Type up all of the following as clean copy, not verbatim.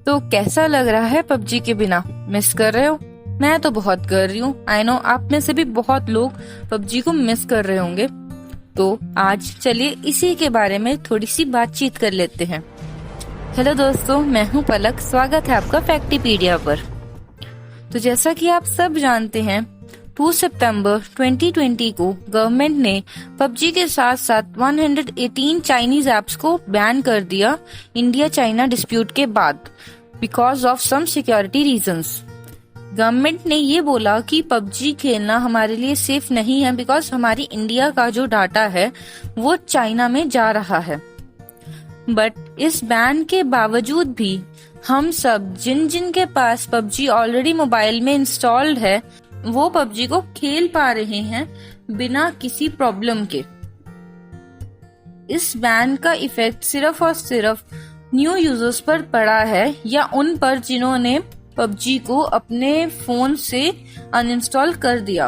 तो कैसा लग रहा है पबजी के बिना? मिस कर रहे हो? मैं तो बहुत कर रही हूँ। आई नो आप में से भी बहुत लोग पबजी को मिस कर रहे होंगे। तो आज चलिए इसी के बारे में थोड़ी सी बातचीत कर लेते हैं। हेलो दोस्तों, मैं हूँ पलक। स्वागत है आपका फैक्टिपीडिया पर। तो जैसा कि आप सब जानते हैं, 2 सितंबर 2020 को गवर्नमेंट ने पबजी के साथ साथ 118 चाइनीज ऐप्स को बैन कर दिया इंडिया चाइना डिस्प्यूट के बाद, because of some security reasons. Government ने ये बोला कि पबजी खेलना हमारे लिए सेफ नहीं है, बिकॉज हमारी इंडिया का जो डाटा है वो चाइना में जा रहा है। बट इस बैन के बावजूद भी हम सब जिन जिन के पास पबजी ऑलरेडी मोबाइल में इंस्टॉल्ड है, वो पबजी को खेल पा रहे हैं बिना किसी प्रॉब्लम के। इस बैन का इफेक्ट सिर्फ और सिर्फ न्यू यूजर्स पर पड़ा है, या उन पर जिन्होंने पबजी को अपने फोन से अनइंस्टॉल कर दिया।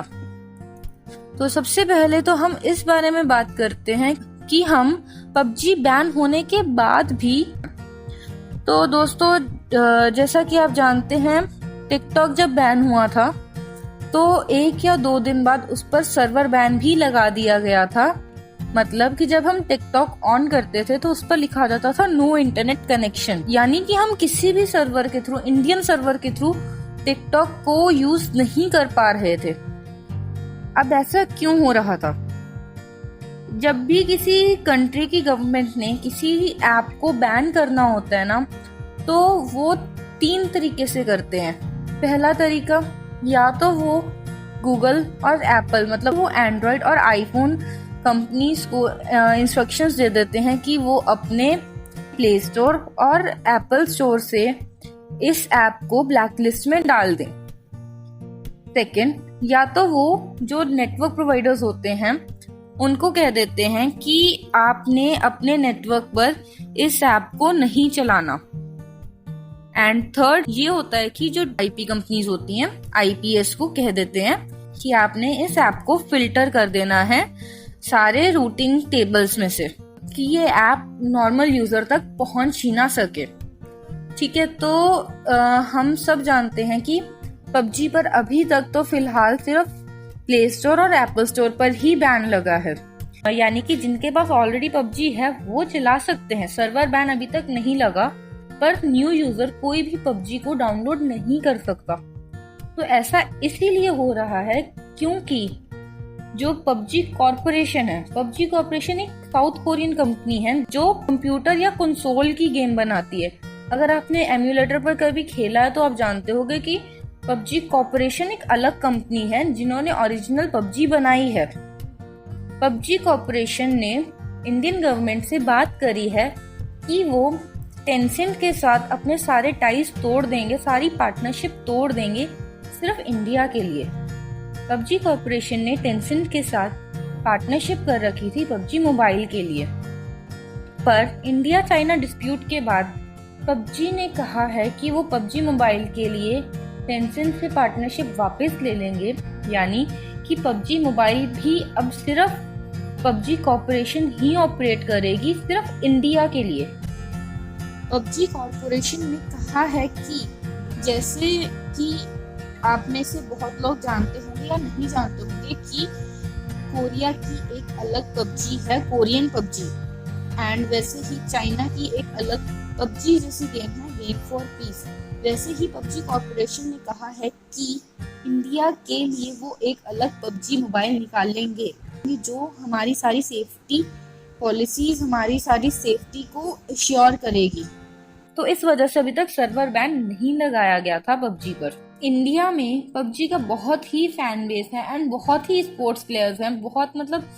तो सबसे पहले तो हम इस बारे में बात करते हैं कि हम पबजी बैन होने के बाद भी, तो दोस्तों जैसा कि आप जानते हैं, टिकटॉक जब बैन हुआ था तो 1 या 2 दिन बाद उस पर सर्वर बैन भी लगा दिया गया था। मतलब कि जब हम टिकटॉक ऑन करते थे तो उस पर लिखा जाता था नो इंटरनेट कनेक्शन, यानी कि हम किसी भी सर्वर के थ्रू, इंडियन सर्वर के थ्रू टिकटॉक को यूज नहीं कर पा रहे थे। अब ऐसा क्यों हो रहा था? जब भी किसी कंट्री की गवर्नमेंट ने किसी ऐप को बैन करना होता है ना, तो वो 3 तरीके से करते हैं। पहला तरीका, या तो वो गूगल और एप्पल, मतलब वो एंड्रॉयड और आईफोन कंपनीज को इंस्ट्रक्शंस दे देते हैं कि वो अपने प्ले स्टोर और एप्पल स्टोर से इस ऐप को ब्लैकलिस्ट में डाल दें। सेकंड, या तो वो जो नेटवर्क प्रोवाइडर्स होते हैं उनको कह देते हैं कि आपने अपने नेटवर्क पर इस ऐप को नहीं चलाना। एंड थर्ड ये होता है कि जो आईपी कंपनीज होती हैं, आईपीएस को कह देते हैं कि आपने इस ऐप को फिल्टर कर देना है सारे रूटिंग टेबल्स में से, कि ये ऐप नॉर्मल यूजर तक पहुंच ही ना सके। ठीक है, तो हम सब जानते हैं कि पबजी पर अभी तक तो फिलहाल सिर्फ प्ले स्टोर और एप्पल स्टोर पर ही बैन लगा है, यानी कि जिनके पास ऑलरेडी पबजी है वो चला सकते हैं। सर्वर बैन अभी तक नहीं लगा, पर न्यू यूजर कोई भी पबजी को डाउनलोड नहीं कर सकता। तो ऐसा इसीलिए हो रहा है क्योंकि जो पबजी कॉर्पोरेशन है, पबजी कॉर्पोरेशन एक साउथ कोरियन कंपनी है जो कंप्यूटर या कंसोल की गेम बनाती है। अगर आपने एम्यूलेटर पर कभी खेला है तो आप जानते होंगे कि पबजी कॉर्पोरेशन एक अलग कंपनी है जिन्होंने ओरिजिनल पबजी बनाई है। पबजी कॉर्पोरेशन ने इंडियन गवर्नमेंट से बात करी है कि वो टेंसेंट के साथ अपने सारे टाइज तोड़ देंगे, सारी पार्टनरशिप तोड़ देंगे सिर्फ इंडिया के लिए। पबजी कॉर्पोरेशन ने टेंसेंट के साथ पार्टनरशिप कर रखी थी पबजी मोबाइल के लिए, पर इंडिया चाइना डिस्प्यूट के बाद पबजी ने कहा है कि वो पबजी मोबाइल के लिए टेंसेंट से पार्टनरशिप वापस ले लेंगे, यानी कि पबजी मोबाइल भी अब सिर्फ पबजी कॉर्पोरेशन ही ऑपरेट करेगी, सिर्फ इंडिया के लिए। पबजी कॉर्पोरेशन ने कहा है कि जैसे कि आप में से बहुत लोग जानते होंगे या नहीं जानते होंगे कि कोरिया की एक अलग पबजी है, कोरियन पबजी, एंड वैसे ही चाइना की एक अलग पबजी जैसी गेम है, गेम फॉर पीस। वैसे ही पबजी कॉर्पोरेशन ने कहा है कि इंडिया के लिए वो एक अलग पबजी मोबाइल निकालेंगे जो हमारी सारी सेफ्टी पॉलिसीज, हमारी सारी सेफ्टी को श्योर करेगी। तो इस वजह से अभी तक सर्वर बैन नहीं लगाया गया था पबजी पर। इंडिया में पबजी का बहुत ही फैन बेस है एंड बहुत ही स्पोर्ट्स प्लेयर्स हैं, बहुत मतलब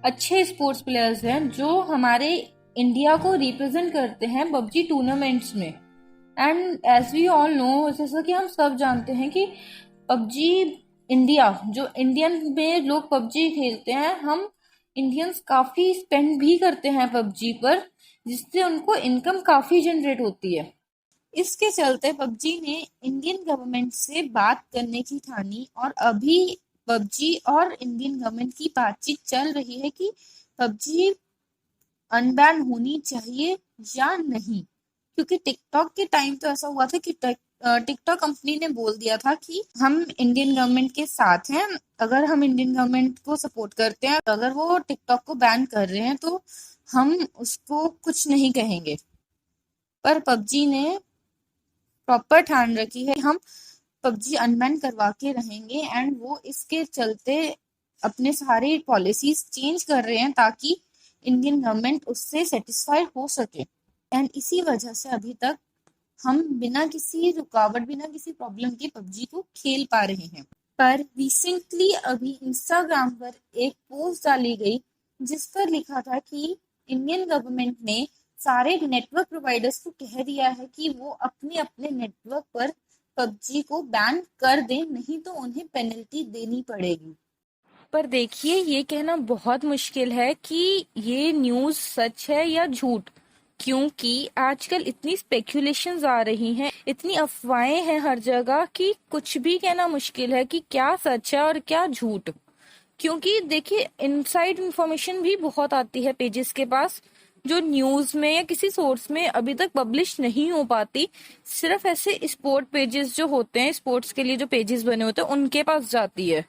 अच्छे स्पोर्ट्स प्लेयर्स हैं जो हमारे इंडिया को रिप्रेजेंट करते हैं पबजी टूर्नामेंट्स में। And as we all know, जैसा कि हम सब जानते हैं कि पबजी इंडिया, जो इंडियन में लोग पबजी खेलते हैं, हम इंडियंस काफी स्पेंड भी करते हैं पबजी पर, जिससे उनको इनकम काफी जनरेट होती है। इसके चलते पबजी ने इंडियन गवर्नमेंट से बात करने की ठानी और अभी पबजी और इंडियन गवर्नमेंट की बातचीत चल रही है कि पबजी अनबैन होनी चाहिए या नहीं। क्योंकि टिकटॉक के टाइम तो ऐसा हुआ था कि टिकटॉक कंपनी ने बोल दिया था कि हम इंडियन गवर्नमेंट के साथ हैं, अगर हम इंडियन गवर्नमेंट को सपोर्ट करते हैं, अगर वो टिकटॉक को बैन कर रहे हैं तो हम उसको कुछ नहीं कहेंगे। पर पबजी ने प्रॉपर ठान रखी है, हम पबजी अनबैन करवा के रहेंगे, एंड वो इसके चलते अपने सारे पॉलिसीज चेंज कर रहे हैं ताकि इंडियन गवर्नमेंट उससे सेटिस्फाइड हो सके। एंड इसी वजह से अभी तक हम बिना किसी रुकावट, बिना किसी प्रॉब्लम के पबजी को खेल पा रहे हैं। पर रिसेंटली अभी इंस्टाग्राम पर एक पोस्ट डाली गई जिस पर लिखा था कि इंडियन गवर्नमेंट ने सारे नेटवर्क प्रोवाइडर्स को कह दिया है कि वो अपने अपने नेटवर्क पर पबजी को बैन कर दें, नहीं तो उन्हें पेनल्टी देनी पड़ेगी। पर देखिए, ये कहना बहुत मुश्किल है कि ये न्यूज़ सच है या झूठ, क्योंकि आजकल इतनी स्पेक्यूलेशंस आ रही हैं, इतनी अफवाहें हैं हर जगह कि कुछ भी कहना मुश्किल है कि क्या सच है और क्या झूठ। क्योंकि देखिए, इनसाइड इंफॉर्मेशन भी बहुत आती है पेजेस के पास, जो न्यूज में या किसी सोर्स में अभी तक पब्लिश नहीं हो पाती, सिर्फ ऐसे स्पोर्ट पेजेस जो होते हैं, स्पोर्ट्स के लिए जो पेजेस बने होते हैं, उनके पास जाती है।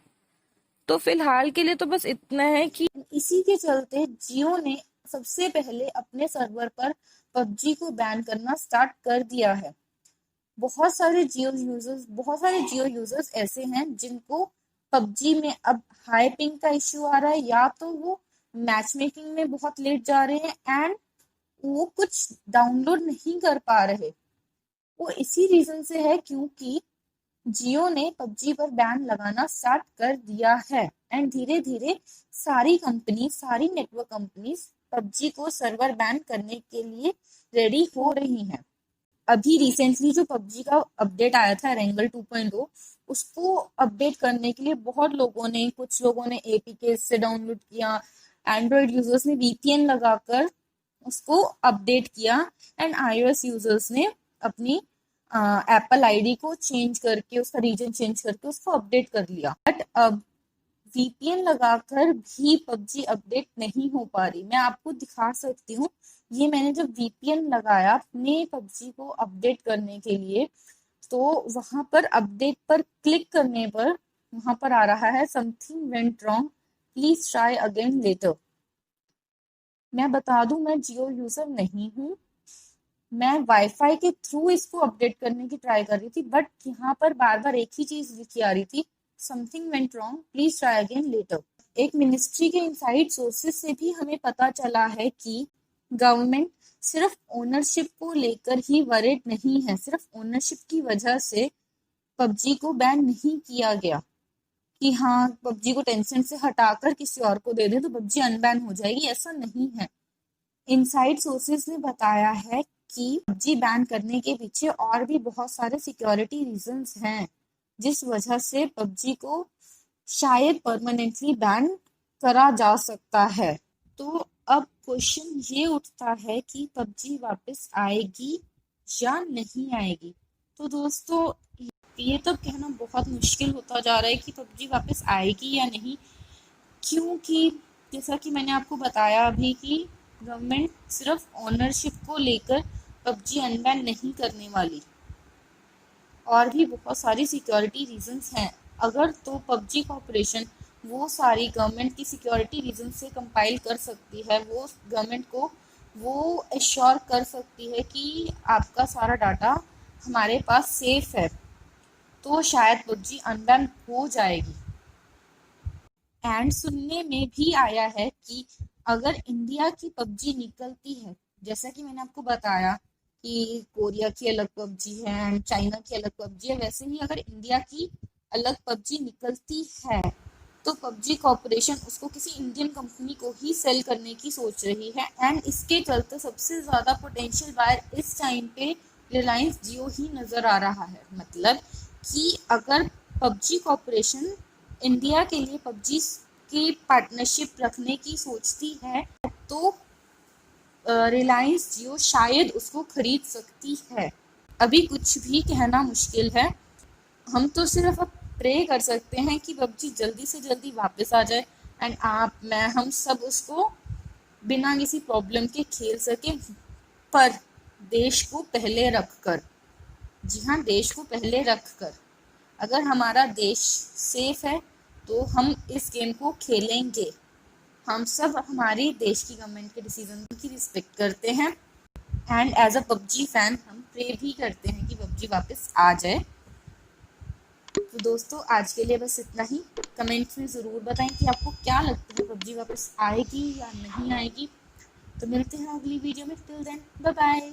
तो फिलहाल के लिए तो बस इतना है कि इसी के चलते जियो ने सबसे पहले अपने सर्वर पर पबजी को बैन करना स्टार्ट कर दिया है। बहुत सारे जियो यूजर्स ऐसे हैं जिनको पबजी में अब हाई पिंग का इश्यू आ रहा है, या तो वो मैच मेकिंग में बहुत लेट जा रहे हैं एंड वो कुछ डाउनलोड नहीं कर पा रहे। वो इसी रीजन से है क्योंकि जियो ने पबजी पर बैन लगाना स्टार्ट कर दिया है, एंड धीरे धीरे सारी नेटवर्क कंपनीज पबजी को सर्वर बैन करने के लिए रेडी हो रही हैं। अभी रिसेंटली जो पबजी का अपडेट आया था एरेंगल 2.0, उसको अपडेट करने के लिए कुछ लोगों ने एपीके से डाउनलोड किया, एंड्रॉइड यूजर्स ने वीपीएन लगाकर उसको अपडेट किया, एंड आईओएस यूजर्स ने अपनी एप्पल आईडी को चेंज करके, उसका रीजन चेंज करके उसको अपडेट कर लिया। बट अब वीपीएन लगाकर भी पबजी अपडेट नहीं हो पा रही। मैं आपको दिखा सकती हूँ, ये मैंने जब वीपीएन लगाया अपने पबजी को अपडेट करने के लिए, तो वहां पर अपडेट पर क्लिक करने पर वहां पर आ रहा है something went wrong, please try again later. मैं बता दूं, मैं जियो यूजर नहीं हूँ, मैं वाईफाई के थ्रू इसको अपडेट करने की ट्राई कर रही थी, बट यहाँ पर बार बार एक ही चीज लिखी आ रही थी, something went wrong, please try again later. एक मिनिस्ट्री के इनसाइड सोर्सेस से भी हमें पता चला है कि गवर्नमेंट सिर्फ ओनरशिप को लेकर ही वरीड नहीं है, सिर्फ ओनरशिप की वजह से पबजी को बैन नहीं किया गया कि हाँ पबजी को टेंसेंट से हटाकर किसी और को दे दें तो पबजी अनबैन हो जाएगी, ऐसा नहीं है। इनसाइड सोर्सेस ने बताया है कि पबजी बैन करने के पीछे और भी बहुत सारे सिक्योरिटी रीजंस हैं, जिस वजह से पबजी को शायद परमानेंटली बैन करा जा सकता है। तो अब क्वेश्चन ये उठता है कि पबजी वापस आएगी या नहीं आएगी। तो दोस्तों, ये तो कहना बहुत मुश्किल होता जा रहा है कि पबजी वापस आएगी या नहीं, क्योंकि जैसा कि मैंने आपको बताया अभी कि गवर्नमेंट सिर्फ ओनरशिप को लेकर पबजी अनबैन नहीं करने वाली, और भी बहुत सारी सिक्योरिटी रीजंस हैं। अगर तो पबजी कॉर्पोरेशन वो सारी गवर्नमेंट की सिक्योरिटी रीजन से कंपाइल कर सकती है, वो गवर्नमेंट को वो एश्योर कर सकती है कि आपका सारा डाटा हमारे पास सेफ है, तो शायद पबजी अनबैन हो जाएगी। एंड सुनने में भी आया है कि अगर इंडिया की पबजी निकलती है, जैसा कि मैंने आपको बताया कि कोरिया की अलग पबजी है एंड चाइना की अलग पबजी है, वैसे ही अगर इंडिया की अलग पबजी निकलती है तो पबजी कॉर्पोरेशन उसको किसी इंडियन कंपनी को ही सेल करने की सोच रही है, एंड इसके चलते सबसे ज्यादा पोटेंशियल बायर इस टाइम पे रिलायंस जियो ही नजर आ रहा है। मतलब कि अगर पबजी कॉर्पोरेशन इंडिया के लिए पबजी की पार्टनरशिप रखने की सोचती है तो रिलायंस जियो शायद उसको खरीद सकती है। अभी कुछ भी कहना मुश्किल है, हम तो सिर्फ अब प्रे कर सकते हैं कि पबजी जल्दी से जल्दी वापस आ जाए एंड हम सब उसको बिना किसी प्रॉब्लम के खेल सके। पर देश को पहले रखकर। जी हाँ, देश को पहले रखकर। अगर हमारा देश सेफ है तो हम इस गेम को खेलेंगे। हम सब हमारी देश की गवर्नमेंट के डिसीजन की रिस्पेक्ट करते हैं and as a PUBG fan हम प्रे भी करते हैं कि पबजी वापस आ जाए। तो दोस्तों आज के लिए बस इतना ही। कमेंट्स में ज़रूर बताएं कि आपको क्या लगता है, पबजी वापस आएगी या नहीं आएगी। तो मिलते हैं अगली वीडियो में। Till then bye bye.